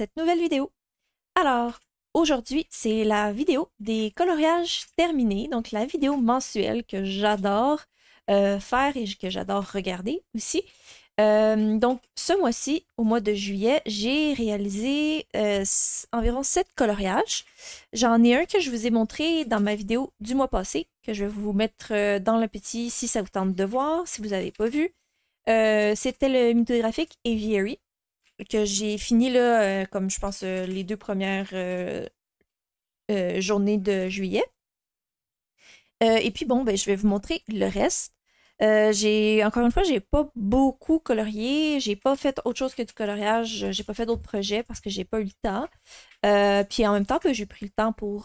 cette nouvelle vidéo. Alors, aujourd'hui, c'est la vidéo des coloriages terminés, donc la vidéo mensuelle que j'adore faire et que j'adore regarder aussi. Donc, ce mois-ci, au mois de juillet, j'ai réalisé environ 7 coloriages. J'en ai un que je vous ai montré dans ma vidéo du mois passé, que je vais vous mettre dans le petit si ça vous tente de voir, si vous n'avez pas vu. C'était le mythographique Aviary, que j'ai fini là, comme je pense, les 2 premières journées de juillet. Et puis bon, ben, je vais vous montrer le reste. Encore une fois, j'ai pas beaucoup colorié. J'ai pas fait autre chose que du coloriage. J'ai pas fait d'autres projets parce que j'ai pas eu le temps. Puis en même temps, ben, j'ai pris le temps pour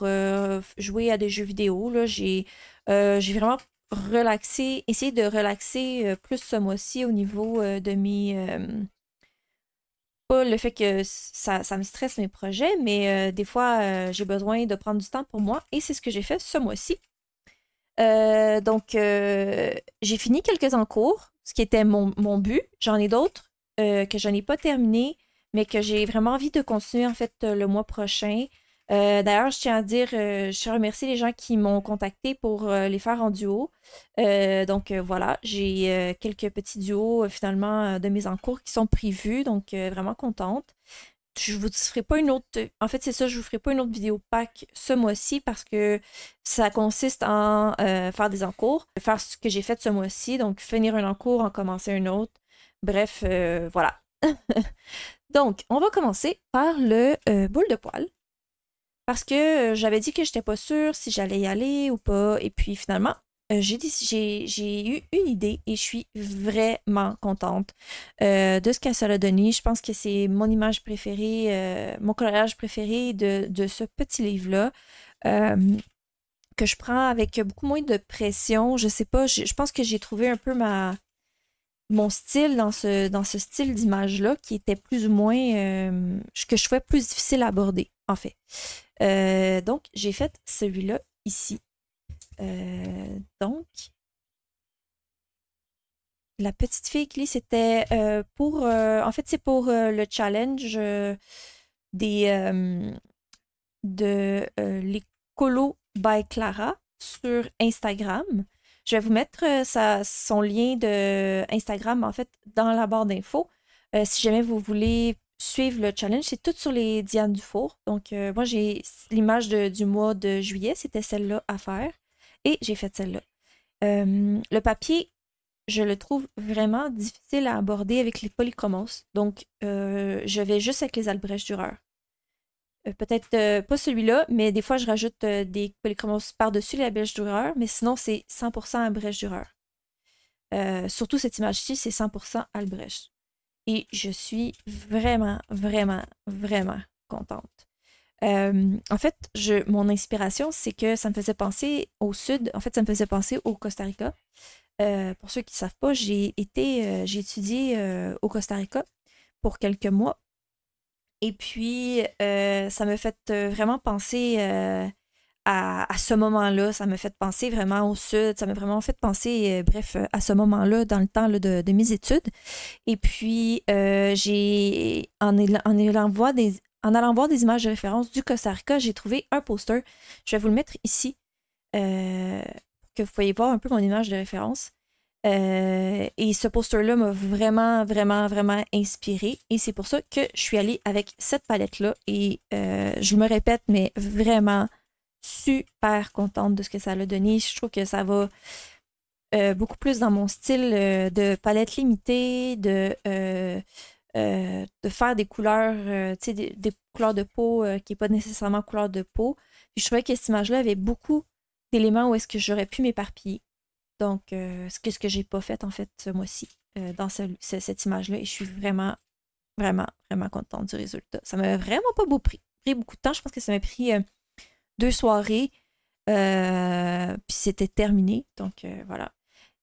jouer à des jeux vidéo. Là, j'ai vraiment relaxé, essayé de relaxer plus ce mois-ci au niveau de mes pas le fait que ça me stresse mes projets, mais des fois, j'ai besoin de prendre du temps pour moi et c'est ce que j'ai fait ce mois-ci. Donc, j'ai fini quelques encours, ce qui était mon but. J'en ai d'autres que je n'ai pas terminé, mais que j'ai vraiment envie de continuer en fait le mois prochain. D'ailleurs, je tiens à dire, je remercie les gens qui m'ont contacté pour les faire en duo. Donc, voilà, j'ai quelques petits duos finalement de mes encours qui sont prévus, donc vraiment contente. Je vous ferai pas une autre. En fait, c'est ça, je vous ferai pas une autre vidéo pack ce mois-ci parce que ça consiste en faire des encours, faire ce que j'ai fait ce mois-ci, donc finir un encours, en commencer un autre. Bref, voilà. Donc, on va commencer par le boule de poil. Parce que j'avais dit que j'étais pas sûre si j'allais y aller ou pas. Et puis finalement, j'ai eu une idée et je suis vraiment contente de ce qu'elle a donné. Je pense que c'est mon image préférée, mon coloriage préféré de ce petit livre-là. Que je prends avec beaucoup moins de pression. Je sais pas, je pense que j'ai trouvé un peu mon style dans ce style d'image-là qui était plus ou moins que je trouvais plus difficile à aborder, en fait. Donc, j'ai fait celui-là ici. Donc, la petite fille qui lit, c'était pour... en fait, c'est pour le challenge de l'écolo by Clara sur Instagram. Je vais vous mettre son lien de Instagram, en fait, dans la barre d'infos. Si jamais vous voulez suivre le challenge, c'est tout sur les Diane Dufour. Donc, moi, j'ai l'image du mois de juillet, c'était celle-là à faire. Et j'ai fait celle-là. Le papier, je le trouve vraiment difficile à aborder avec les polychromos. Donc, je vais juste avec les Albrecht Dürer. Peut-être pas celui-là, mais des fois, je rajoute des polychromos par-dessus les Albrecht Dürer, mais sinon, c'est 100% Albrecht Dürer. Surtout cette image-ci, c'est 100% Albrecht. Et je suis vraiment, vraiment, vraiment contente. En fait, mon inspiration, c'est que ça me faisait penser au sud. En fait, ça me faisait penser au Costa Rica. Pour ceux qui ne savent pas, j'ai étudié au Costa Rica pour quelques mois. Et puis, ça m'a fait vraiment penser à ce moment-là. Ça m'a fait penser vraiment au sud. Ça m'a vraiment fait penser, bref, à ce moment-là, dans le temps là, de mes études. Et puis, en allant voir des images de référence du Costa Rica, j'ai trouvé un poster. Je vais vous le mettre ici, pour que vous puissiez voir un peu mon image de référence. Et ce poster-là m'a vraiment, vraiment, vraiment inspirée. Et c'est pour ça que je suis allée avec cette palette-là. Et je me répète, mais vraiment super contente de ce que ça a donné. Je trouve que ça va beaucoup plus dans mon style de palette limitée, de faire des couleurs, tu sais, des couleurs de peau qui n'est pas nécessairement couleur de peau. Puis je trouvais que cette image-là avait beaucoup d'éléments où est-ce que j'aurais pu m'éparpiller. Donc, ce que j'ai pas fait, en fait, ce mois-ci, dans cette image-là. Et je suis vraiment, vraiment, vraiment contente du résultat. Ça m'a vraiment pas pris beaucoup de temps. Je pense que ça m'a pris 2 soirées. Puis c'était terminé. Donc, voilà.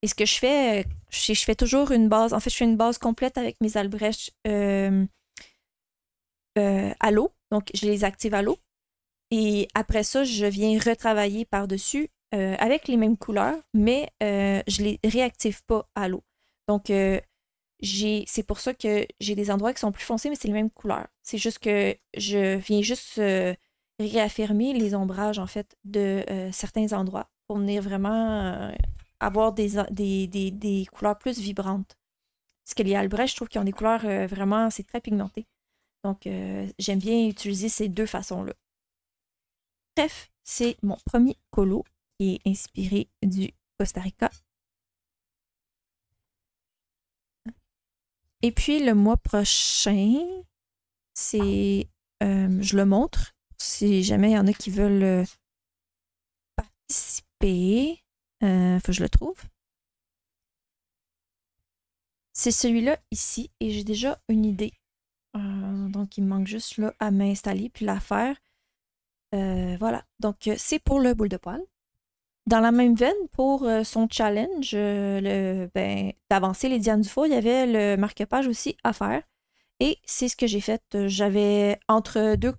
Et ce que je fais, je fais toujours une base. En fait, je fais une base complète avec mes Albrecht à l'eau. Donc, je les active à l'eau. Et après ça, je viens retravailler par-dessus avec les mêmes couleurs, mais je ne les réactive pas à l'eau. Donc, c'est pour ça que j'ai des endroits qui sont plus foncés, mais c'est les mêmes couleurs. C'est juste que je viens juste réaffirmer les ombrages, en fait, de certains endroits pour venir vraiment avoir des couleurs plus vibrantes. Parce que les Albrecht, je trouve qu'ils ont des couleurs vraiment, c'est très pigmenté. Donc, j'aime bien utiliser ces deux façons-là. Bref, c'est mon premier colo qui est inspiré du Costa Rica. Et puis, le mois prochain, c'est... je le montre si jamais il y en a qui veulent participer. Faut que je le trouve. C'est celui-là ici et j'ai déjà une idée. Donc, il me manque juste là à m'installer puis la faire. Voilà. Donc, c'est pour le boule de poil. Dans la même veine, pour son challenge d'avancer les Diane Dufour, il y avait le marque-page aussi à faire. Et c'est ce que j'ai fait. J'avais, entre deux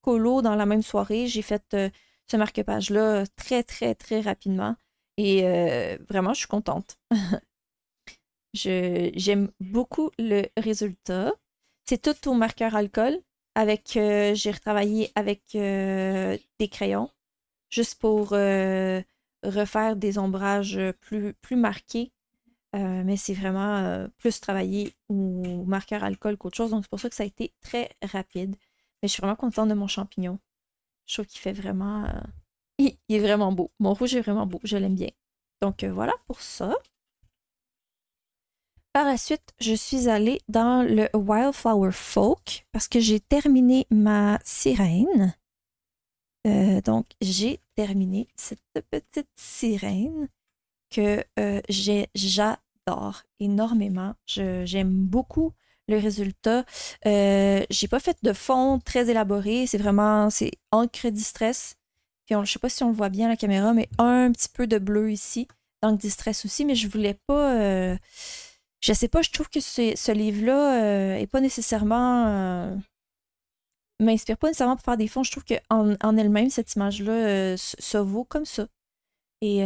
colos dans la même soirée, j'ai fait ce marque-page-là très, très, très rapidement. Et vraiment, je suis contente. J'aime beaucoup le résultat. C'est tout au marqueur alcool. J'ai retravaillé avec des crayons, juste pour refaire des ombrages plus marqués. Mais c'est vraiment plus travaillé au marqueur alcool qu'autre chose. Donc, c'est pour ça que ça a été très rapide. Mais je suis vraiment contente de mon champignon. Je trouve qu'il fait vraiment... il est vraiment beau. Mon rouge est vraiment beau. Je l'aime bien. Donc, voilà pour ça. Par la suite, je suis allée dans le Wildflower Folk parce que j'ai terminé ma sirène. Donc, j'ai terminé cette petite sirène que j'adore énormément. J'aime beaucoup le résultat. J'ai pas fait de fond très élaboré. C'est encre distress. Puis je sais pas si on le voit bien à la caméra, mais un petit peu de bleu ici. Encre distress aussi, mais je voulais pas... je sais pas, je trouve que ce livre-là est pas nécessairement... m'inspire pas nécessairement pour faire des fonds. Je trouve qu'en elle-même, cette image-là se vaut comme ça. Et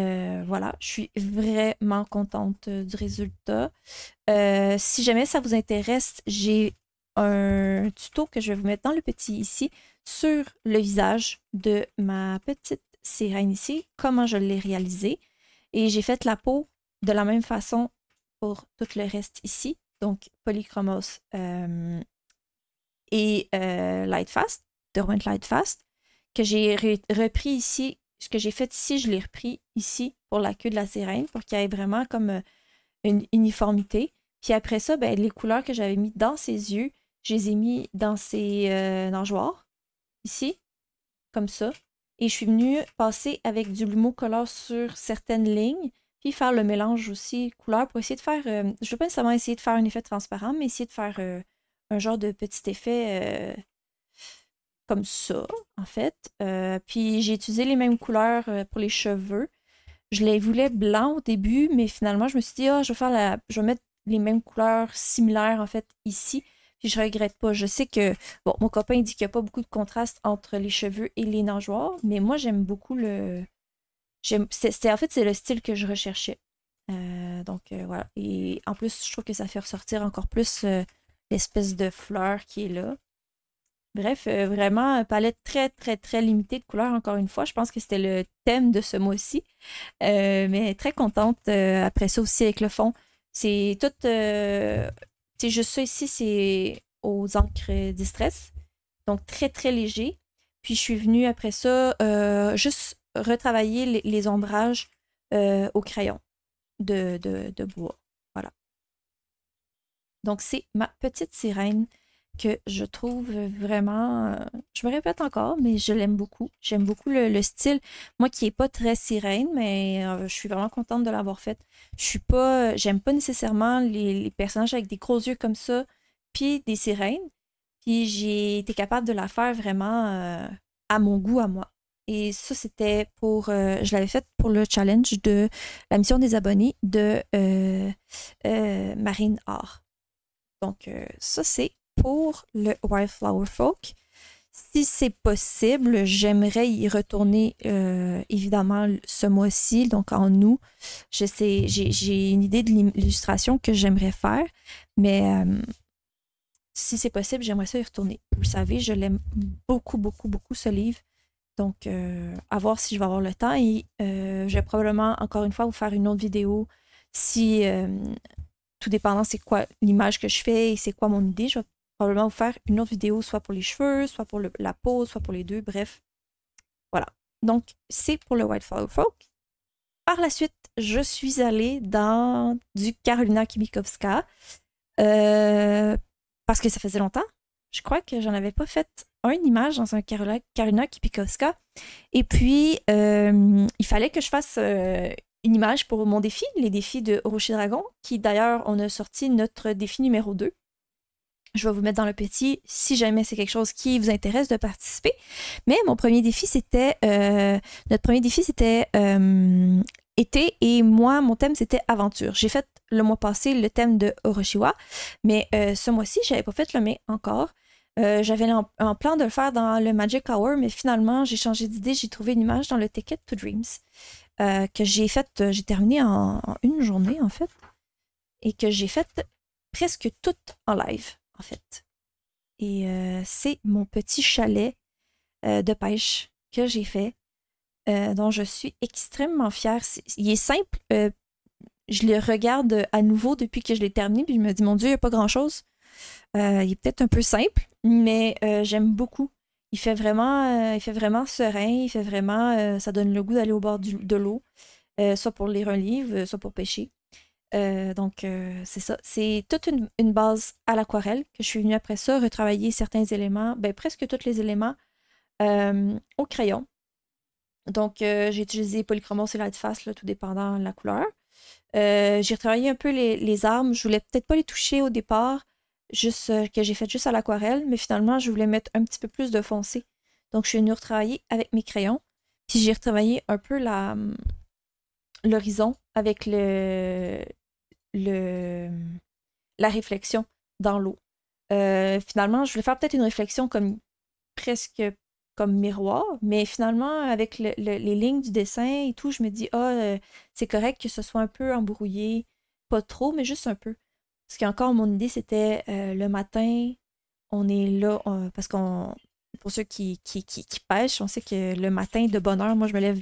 voilà, je suis vraiment contente du résultat. Si jamais ça vous intéresse, j'ai un tuto que je vais vous mettre dans le petit ici sur le visage de ma petite sirène ici, comment je l'ai réalisé. Et j'ai fait la peau de la même façon pour tout le reste ici. Donc, Polychromos et Lightfast, Derwent Lightfast, que j'ai repris ici. Ce que j'ai fait ici, je l'ai repris ici pour la queue de la sirène pour qu'il y ait vraiment comme une uniformité. Puis après ça, ben, les couleurs que j'avais mis dans ses yeux, je les ai mis dans ses nageoires, ici, comme ça. Et je suis venue passer avec du Lumocolor sur certaines lignes, puis faire le mélange aussi couleurs pour essayer de faire... je ne veux pas nécessairement essayer de faire un effet transparent, mais essayer de faire un genre de petit effet comme ça, en fait. Puis j'ai utilisé les mêmes couleurs pour les cheveux. Je les voulais blancs au début, mais finalement, je me suis dit, je vais mettre les mêmes couleurs similaires, en fait, ici. Puis je regrette pas. Je sais que, bon, mon copain dit qu'il n'y a pas beaucoup de contraste entre les cheveux et les nageoires, mais moi, j'aime beaucoup le... En fait, c'est le style que je recherchais. Donc, voilà. Et en plus, je trouve que ça fait ressortir encore plus l'espèce de fleur qui est là. Bref, vraiment, palette très, très, très limitée de couleurs, encore une fois. Je pense que c'était le thème de ce mois-ci. Mais très contente après ça aussi avec le fond. C'est tout. C'est juste ça ici, c'est aux encres Distress. Donc très, très léger. Puis je suis venue après ça juste retravailler les ombrages au crayon de bois. Voilà. Donc c'est ma petite sirène que je trouve vraiment... je me répète encore, mais je l'aime beaucoup. J'aime beaucoup le style. Moi qui n'ai pas très sirène, mais je suis vraiment contente de l'avoir faite. Je suis pas... J'aime pas nécessairement les personnages avec des gros yeux comme ça, puis des sirènes. Puis j'ai été capable de la faire vraiment à mon goût, à moi. Et ça, c'était pour... je l'avais faite pour le challenge de la mission des abonnés de Marine Art. Donc ça, c'est pour le Wildflower Folk. Si c'est possible, j'aimerais y retourner évidemment ce mois-ci, donc en août. J'ai une idée de l'illustration que j'aimerais faire, mais si c'est possible, j'aimerais ça y retourner. Vous le savez, je l'aime beaucoup, beaucoup, beaucoup ce livre. Donc, à voir si je vais avoir le temps. Et je vais probablement, encore une fois, vous faire une autre vidéo si, tout dépendant c'est quoi l'image que je fais et c'est quoi mon idée, je vais probablement vous faire une autre vidéo, soit pour les cheveux, soit pour la peau, soit pour les deux, bref. Voilà. Donc, c'est pour le White Flower Folk. Par la suite, je suis allée dans du Karolina Kibikowska parce que ça faisait longtemps. Je crois que j'en avais pas fait une image dans un Karolina Kibikowska. Et puis, il fallait que je fasse une image pour mon défi, les défis de Orochi Dragon, qui d'ailleurs, on a sorti notre défi numéro 2. Je vais vous mettre dans le petit si jamais c'est quelque chose qui vous intéresse de participer. Mais mon premier défi, c'était... notre premier défi, c'était été et moi, mon thème, c'était aventure. J'ai fait le mois passé le thème de Oroshiwa, mais ce mois-ci, je n'avais pas fait le mien encore. J'avais en plan de le faire dans le Magic Hour, mais finalement, j'ai changé d'idée. J'ai trouvé une image dans le Ticket to Dreams que j'ai faite, j'ai terminé en une journée, en fait, et que j'ai faite presque toute en live, en fait. Et c'est mon petit chalet de pêche que j'ai fait, dont je suis extrêmement fière. Il est simple. Je le regarde à nouveau depuis que je l'ai terminé, puis je me dis, mon Dieu, il n'y a pas grand-chose. Il est peut-être un peu simple, mais j'aime beaucoup. Il fait vraiment serein, il fait vraiment, ça donne le goût d'aller au bord de l'eau, soit pour lire un livre, soit pour pêcher. Donc, c'est ça. C'est toute une base à l'aquarelle que je suis venue après ça retravailler certains éléments, ben, presque tous les éléments au crayon. Donc, j'ai utilisé Polychromos et Lightfast, là, tout dépendant de la couleur. J'ai retravaillé un peu les arbres. Je voulais peut-être pas les toucher au départ, juste que j'ai fait juste à l'aquarelle, mais finalement, je voulais mettre un petit peu plus de foncé. Donc, je suis venue retravailler avec mes crayons. Puis, j'ai retravaillé un peu l'horizon avec la réflexion dans l'eau. Finalement, je voulais faire peut-être une réflexion comme presque comme miroir, mais finalement, avec les lignes du dessin et tout, je me dis, c'est correct que ce soit un peu embrouillé, pas trop, mais juste un peu. Parce qu'encore, mon idée, c'était le matin, on est là, parce pour ceux qui pêchent, on sait que le matin, de bonne heure, moi, je me lève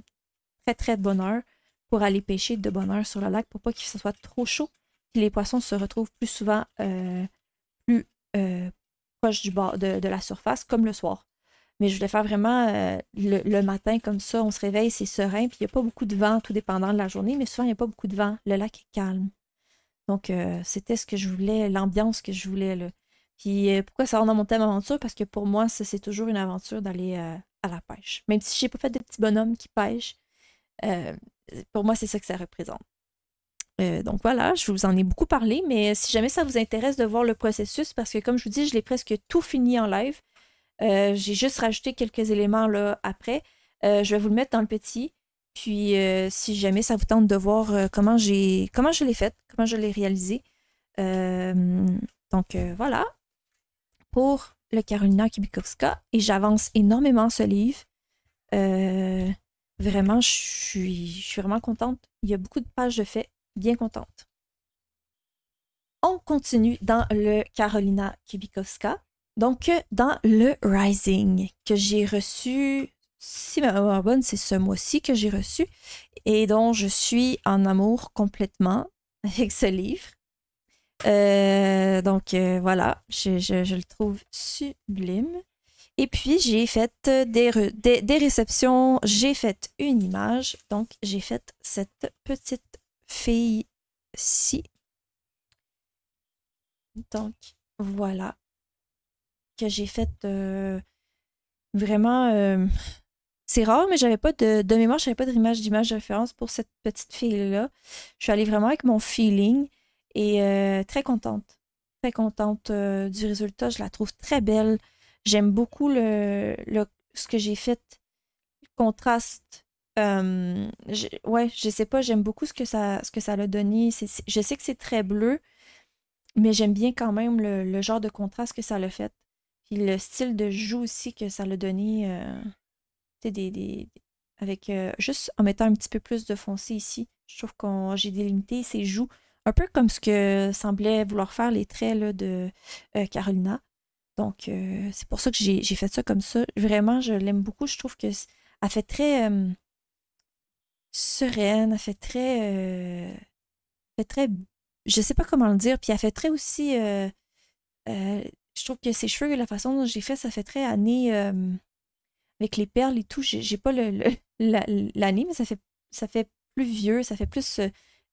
très, très de bonne heure pour aller pêcher de bonne heure sur le lac pour pas qu'il soit trop chaud. Puis les poissons se retrouvent plus souvent plus proches du bord de la surface, comme le soir. Mais je voulais faire vraiment le matin comme ça, on se réveille, c'est serein, puis il n'y a pas beaucoup de vent, tout dépendant de la journée, mais souvent il n'y a pas beaucoup de vent. Le lac est calme. Donc, c'était ce que je voulais, l'ambiance que je voulais, là. Puis, pourquoi ça rentre dans mon thème aventure? Parce que pour moi, c'est toujours une aventure d'aller à la pêche. Même si je n'ai pas fait de petits bonhommes qui pêchent, pour moi, c'est ça que ça représente. Donc voilà, je vous en ai beaucoup parlé, mais si jamais ça vous intéresse de voir le processus, parce que comme je vous dis, je l'ai presque tout fini en live. J'ai juste rajouté quelques éléments là après. Je vais vous le mettre dans le petit. Puis si jamais ça vous tente de voir comment je l'ai fait, comment je l'ai réalisé. Donc voilà. Pour le Karolina Kibikowska. Et j'avance énormément ce livre. Vraiment, je suis vraiment contente. Il y a beaucoup de pages de fait. Bien contente. On continue dans le Karolina Kibikowska. Donc, dans le Rising que j'ai reçu, si ma mémoire est bonne, c'est ce mois-ci que j'ai reçu et dont je suis en amour complètement avec ce livre. Donc, voilà, je le trouve sublime. Et puis, j'ai fait des réceptions, j'ai fait une image. Donc, j'ai fait cette petite fille-ci. Donc, voilà. Que j'ai fait vraiment... c'est rare, mais j'avais pas de mémoire, j'avais pas d'image de référence pour cette petite fille-là. Je suis allée vraiment avec mon feeling et très contente. Très contente du résultat. Je la trouve très belle. J'aime beaucoup ce que j'ai fait. Le contraste. Je sais pas, j'aime beaucoup ce que ça l'a donné. Je sais que c'est très bleu, mais j'aime bien quand même le genre de contraste que ça l'a fait. Puis le style de joue aussi que ça l'a donné, tu sais, avec juste en mettant un petit peu plus de foncé ici. Je trouve que j'ai délimité ses joues, un peu comme ce que semblait vouloir faire les traits là, de Carolina. Donc, c'est pour ça que j'ai fait ça comme ça. Vraiment, je l'aime beaucoup. Je trouve que elle fait très sereine, elle fait très, je sais pas comment le dire, puis elle fait très aussi, euh, je trouve que ses cheveux, la façon dont j'ai fait, ça fait très année, avec les perles et tout. J'ai pas l'année, mais ça fait plus vieux, ça fait plus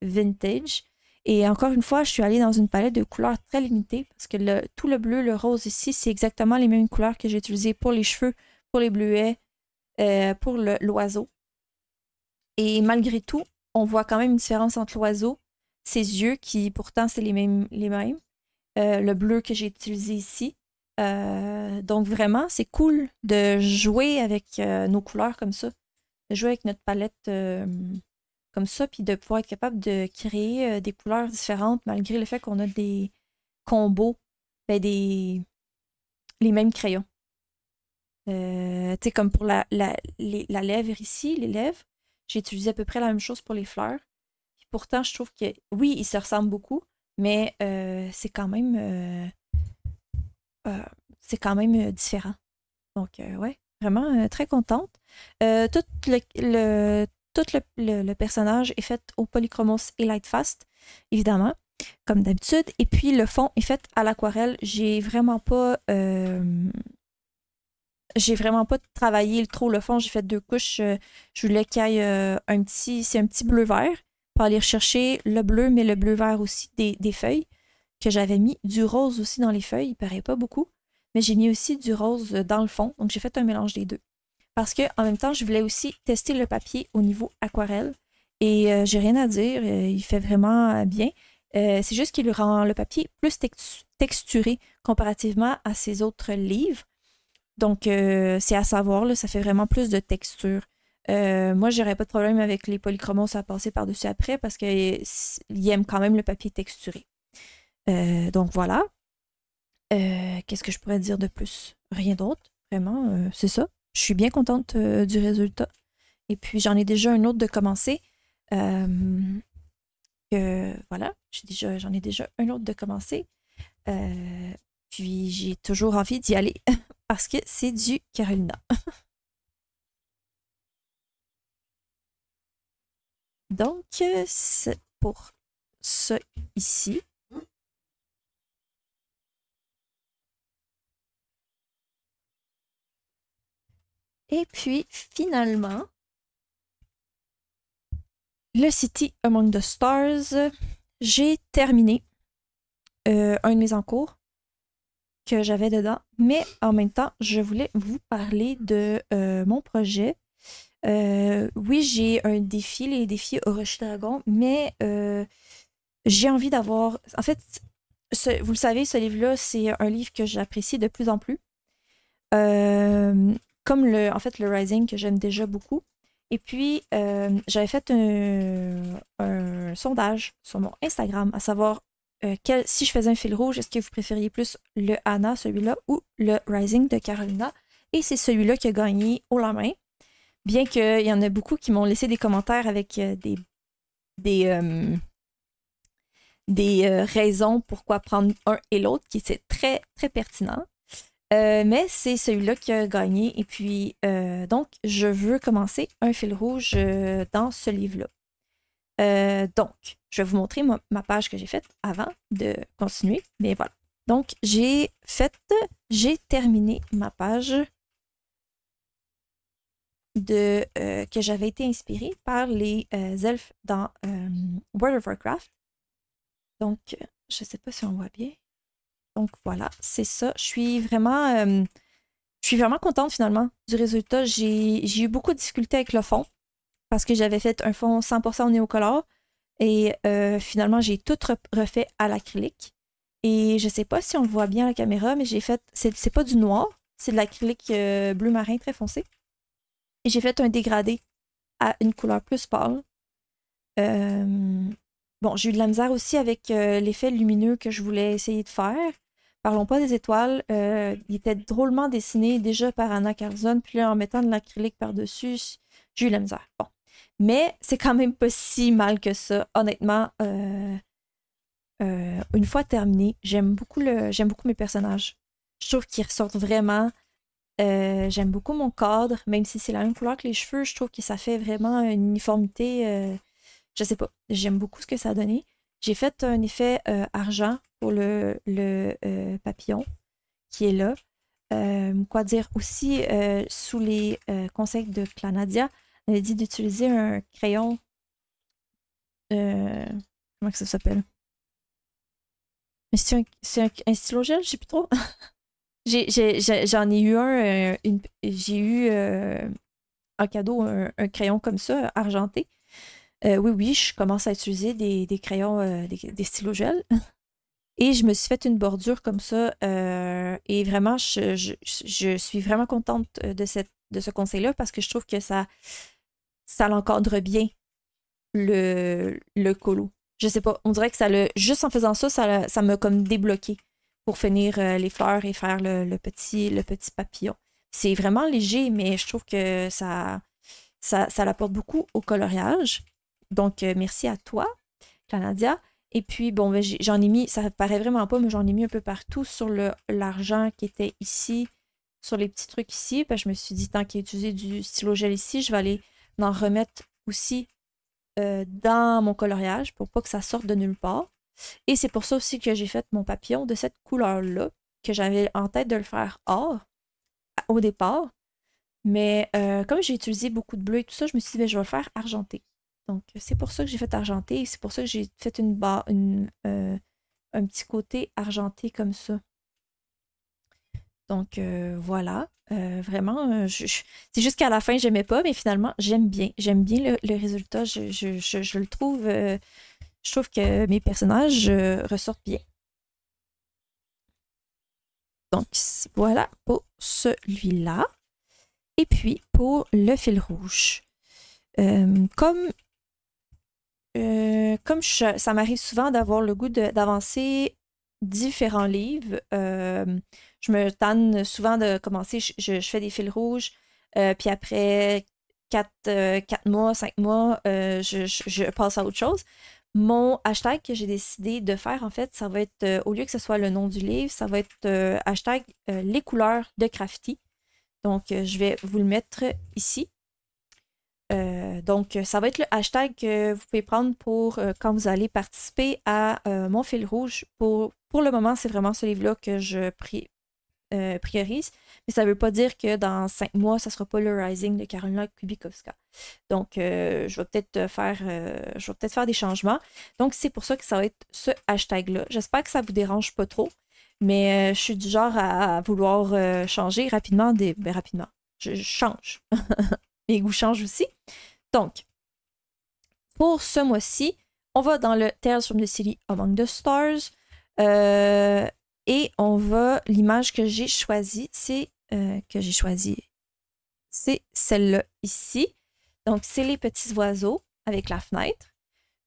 vintage. Et encore une fois, je suis allée dans une palette de couleurs très limitée parce que tout le bleu, le rose ici, c'est exactement les mêmes couleurs que j'ai utilisées pour les cheveux, pour les bleuets, pour l'oiseau. Et malgré tout, on voit quand même une différence entre l'oiseau, ses yeux, qui pourtant c'est les mêmes, le bleu que j'ai utilisé ici. Donc vraiment, c'est cool de jouer avec nos couleurs comme ça, de jouer avec notre palette comme ça, puis de pouvoir être capable de créer des couleurs différentes malgré le fait qu'on a des combos, ben les mêmes crayons. Tu sais, comme pour la lèvre ici, les lèvres, j'ai utilisé à peu près la même chose pour les fleurs. Puis pourtant, je trouve que oui, ils se ressemblent beaucoup, mais euh, c'est quand même différent. Donc, ouais, vraiment très contente. Tout le personnage est fait au Polychromos et Lightfast, évidemment, comme d'habitude. Et puis, le fond est fait à l'aquarelle. J'ai vraiment pas travaillé trop le fond. J'ai fait 2 couches. Je voulais qu'il y ait c'est un petit bleu-vert pour aller rechercher le bleu, mais le bleu-vert aussi des feuilles que j'avais mis. Du rose aussi dans les feuilles. Il paraît pas beaucoup. Mais j'ai mis aussi du rose dans le fond. Donc, j'ai fait un mélange des deux. Parce que en même temps, je voulais aussi tester le papier au niveau aquarelle. Et j'ai rien à dire. Il fait vraiment bien. C'est juste qu'il rend le papier plus texturé comparativement à ses autres livres. Donc, c'est à savoir, là, ça fait vraiment plus de texture. Moi, j'aurais pas de problème avec les polychromos à passer par-dessus après parce qu'ils aiment quand même le papier texturé. Donc, voilà. Qu'est-ce que je pourrais dire de plus? Rien d'autre, vraiment, c'est ça. Je suis bien contente du résultat. Et puis, j'en ai déjà un autre de commencer. Voilà, j'en ai déjà un autre de commencer. Puis, j'ai toujours envie d'y aller parce que c'est du Carolina. Donc, c'est pour ça ici. Et puis, finalement, le City Among the Stars, j'ai terminé un de mes encours que j'avais dedans, mais en même temps, je voulais vous parler de mon projet. Oui, j'ai un défi, les défis Orochi Dragon, mais j'ai envie d'avoir... En fait, vous le savez, ce livre-là, c'est un livre que j'apprécie de plus en plus. Comme en fait, le Rising que j'aime déjà beaucoup. Et puis, j'avais fait un sondage sur mon Instagram, à savoir si je faisais un fil rouge, est-ce que vous préfériez plus le Anna, celui-là, ou le Rising de Carolina? Et c'est celui-là qui a gagné haut la main. Bien qu'il y en a beaucoup qui m'ont laissé des commentaires avec des raisons pourquoi prendre un et l'autre, qui c'est très, très pertinent. Mais c'est celui-là qui a gagné. Et puis, donc, je veux commencer un fil rouge dans ce livre-là. Donc, je vais vous montrer ma page que j'ai faite avant de continuer. Mais voilà. Donc, j'ai terminé ma page que j'avais été inspirée par les elfes dans World of Warcraft. Donc, je ne sais pas si on voit bien. Donc, voilà, c'est ça. Je suis vraiment contente finalement du résultat. J'ai eu beaucoup de difficultés avec le fond parce que j'avais fait un fond 100% néocolore et finalement, j'ai tout refait à l'acrylique. Et je sais pas si on le voit bien à la caméra, mais c'est pas du noir, c'est de l'acrylique bleu marin très foncé. Et j'ai fait un dégradé à une couleur plus pâle. Bon, j'ai eu de la misère aussi avec l'effet lumineux que je voulais essayer de faire Parlons pas des étoiles. Il était drôlement dessiné déjà par Anna Carlson. Puis là, en mettant de l'acrylique par-dessus, j'ai eu la misère. Bon. Mais c'est quand même pas si mal que ça. Honnêtement, une fois terminé, j'aime beaucoup mes personnages. Je trouve qu'ils ressortent vraiment. J'aime beaucoup mon cadre, même si c'est la même couleur que les cheveux, je trouve que ça fait vraiment une uniformité. Je sais pas, j'aime beaucoup ce que ça a donné. J'ai fait un effet argent pour le papillon qui est là. Quoi dire aussi, sous les conseils de Clanadia, on avait dit d'utiliser un crayon. Comment que ça s'appelle? C'est un stylo gel, je sais plus trop. J'en ai eu un, j'ai eu en cadeau un crayon comme ça, argenté. Oui, oui, je commence à utiliser des crayons, des stylos gel. Et je me suis fait une bordure comme ça. Et vraiment, je suis vraiment contente de ce conseil-là parce que je trouve que ça l'encadre bien le colo. Je sais pas, on dirait que juste en faisant ça, ça m'a comme débloqué pour finir les fleurs et faire le petit papillon. C'est vraiment léger, mais je trouve que ça l'apporte beaucoup au coloriage. Donc, merci à toi, Clanadia. Et puis, bon, ben, j'en ai mis, ça paraît vraiment pas, mais j'en ai mis un peu partout sur l'argent qui était ici, sur les petits trucs ici. Ben, je me suis dit, tant qu'il a utilisé du stylo gel ici, je vais aller en remettre aussi dans mon coloriage pour pas que ça sorte de nulle part. Et c'est pour ça aussi que j'ai fait mon papillon de cette couleur-là, que j'avais en tête de le faire or au départ. Mais comme j'ai utilisé beaucoup de bleu et tout ça, je me suis dit, ben, je vais le faire argenté. Donc, c'est pour ça que j'ai fait argenté et c'est pour ça que j'ai fait un petit côté argenté comme ça. Donc, voilà. Vraiment, c'est juste qu'à la fin, j'aimais pas, mais finalement, j'aime bien. J'aime bien le résultat. Je le trouve. Je trouve que mes personnages ressortent bien. Donc, voilà pour celui-là. Et puis, pour le fil rouge. Comme ça m'arrive souvent d'avoir le goût d'avancer différents livres, je me tanne souvent de commencer, je fais des fils rouges, puis après 4 mois, 5 mois, je passe à autre chose. Mon hashtag que j'ai décidé de faire, en fait, ça va être, au lieu que ce soit le nom du livre, ça va être hashtag les couleurs de Crafty. Donc, je vais vous le mettre ici. Donc, ça va être le hashtag que vous pouvez prendre pour quand vous allez participer à mon fil rouge. Pour le moment, c'est vraiment ce livre-là que je priorise. Mais ça ne veut pas dire que dans 5 mois, ça ne sera pas le Rising de Karolina Kubikowska. Donc, je vais peut-être faire des changements. Donc, c'est pour ça que ça va être ce hashtag-là. J'espère que ça ne vous dérange pas trop. Mais je suis du genre à vouloir changer rapidement. Rapidement. Je change. Mes goûts changent aussi. Donc, pour ce mois-ci, on va dans le Tales from the City Among the Stars. Et on va, l'image que j'ai choisie, c'est celle-là ici. Donc, c'est les petits oiseaux avec la fenêtre.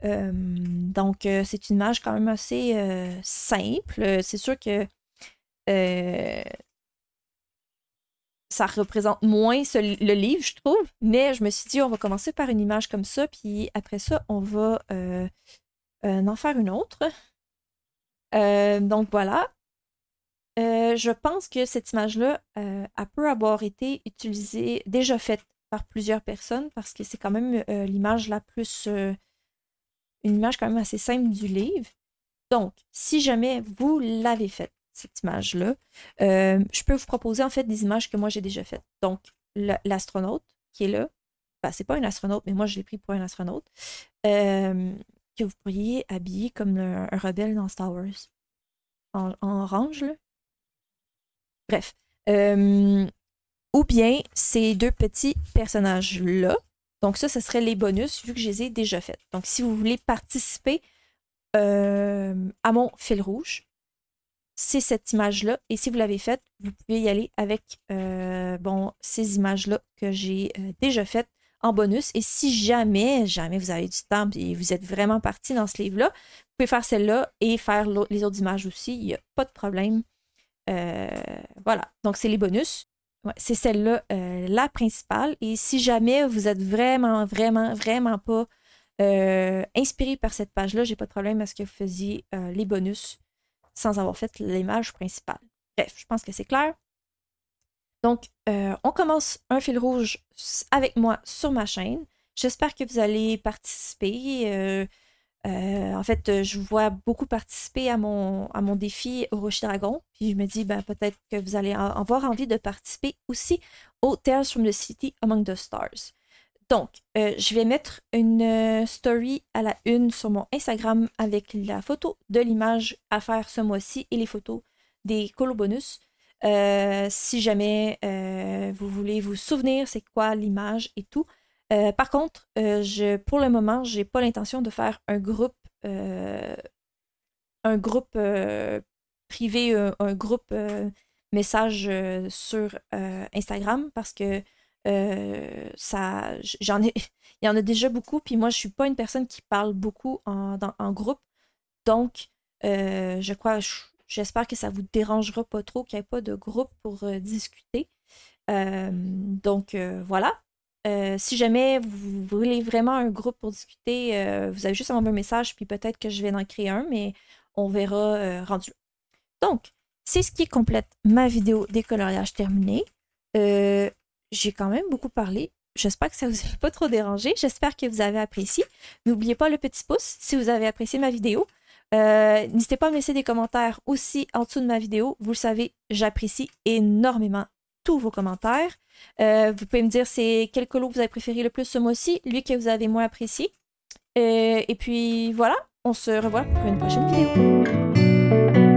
Donc, c'est une image quand même assez simple. C'est sûr que ça représente moins le livre, je trouve. Mais je me suis dit, on va commencer par une image comme ça, puis après ça, on va en faire une autre. Donc, voilà. Je pense que cette image-là, elle peut avoir été utilisée, déjà faite par plusieurs personnes, parce que c'est quand même l'image la plus... une image quand même assez simple du livre. Donc, si jamais vous l'avez faite, cette image-là, je peux vous proposer en fait des images que moi j'ai déjà faites. Donc, l'astronaute qui est là, ben, c'est pas un astronaute, mais moi je l'ai pris pour un astronaute, que vous pourriez habiller comme un rebelle dans Star Wars. En orange, là. Bref. Ou bien ces deux petits personnages-là. Donc ça, ce serait les bonus vu que je les ai déjà faits. Donc si vous voulez participer à mon fil rouge, c'est cette image-là. Et si vous l'avez faite, vous pouvez y aller avec ces images-là que j'ai déjà faites en bonus. Et si jamais vous avez du temps et vous êtes vraiment parti dans ce livre-là, vous pouvez faire celle-là et faire les autres images aussi. Il n'y a pas de problème. Voilà, donc c'est les bonus. Ouais, c'est celle-là, la principale. Et si jamais vous êtes vraiment, vraiment, vraiment pas inspiré par cette page-là, j'ai pas de problème à ce que vous faisiez les bonus sans avoir fait l'image principale. Bref, je pense que c'est clair. Donc, on commence un fil rouge avec moi sur ma chaîne. J'espère que vous allez participer. En fait, je vous vois beaucoup participer à mon défi au Rocher Dragon. Puis je me dis, ben, peut-être que vous allez avoir envie de participer aussi au Tales from the City Among the Stars. Donc, je vais mettre une story à la une sur mon Instagram avec la photo de l'image à faire ce mois-ci et les photos des colos bonus. Si jamais vous voulez vous souvenir c'est quoi l'image et tout. Par contre, pour le moment, j'ai pas l'intention de faire un groupe privé, un groupe message sur Instagram parce que j'en ai, il y en a déjà beaucoup, puis moi, je suis pas une personne qui parle beaucoup en groupe. Donc, j'espère que ça vous dérangera pas trop qu'il n'y ait pas de groupe pour discuter. Donc, voilà. Si jamais vous voulez vraiment un groupe pour discuter, vous avez juste à m'envoyer un message, puis peut-être que je vais en créer un, mais on verra rendu. Donc, c'est ce qui complète ma vidéo décoloriage terminée. J'ai quand même beaucoup parlé. J'espère que ça ne vous a pas trop dérangé. J'espère que vous avez apprécié. N'oubliez pas le petit pouce si vous avez apprécié ma vidéo. N'hésitez pas à me laisser des commentaires aussi en dessous de ma vidéo. Vous le savez, j'apprécie énormément tous vos commentaires. Vous pouvez me dire c'est quel colo vous avez préféré le plus ce mois-ci, lui que vous avez moins apprécié. Et puis voilà, on se revoit pour une prochaine vidéo.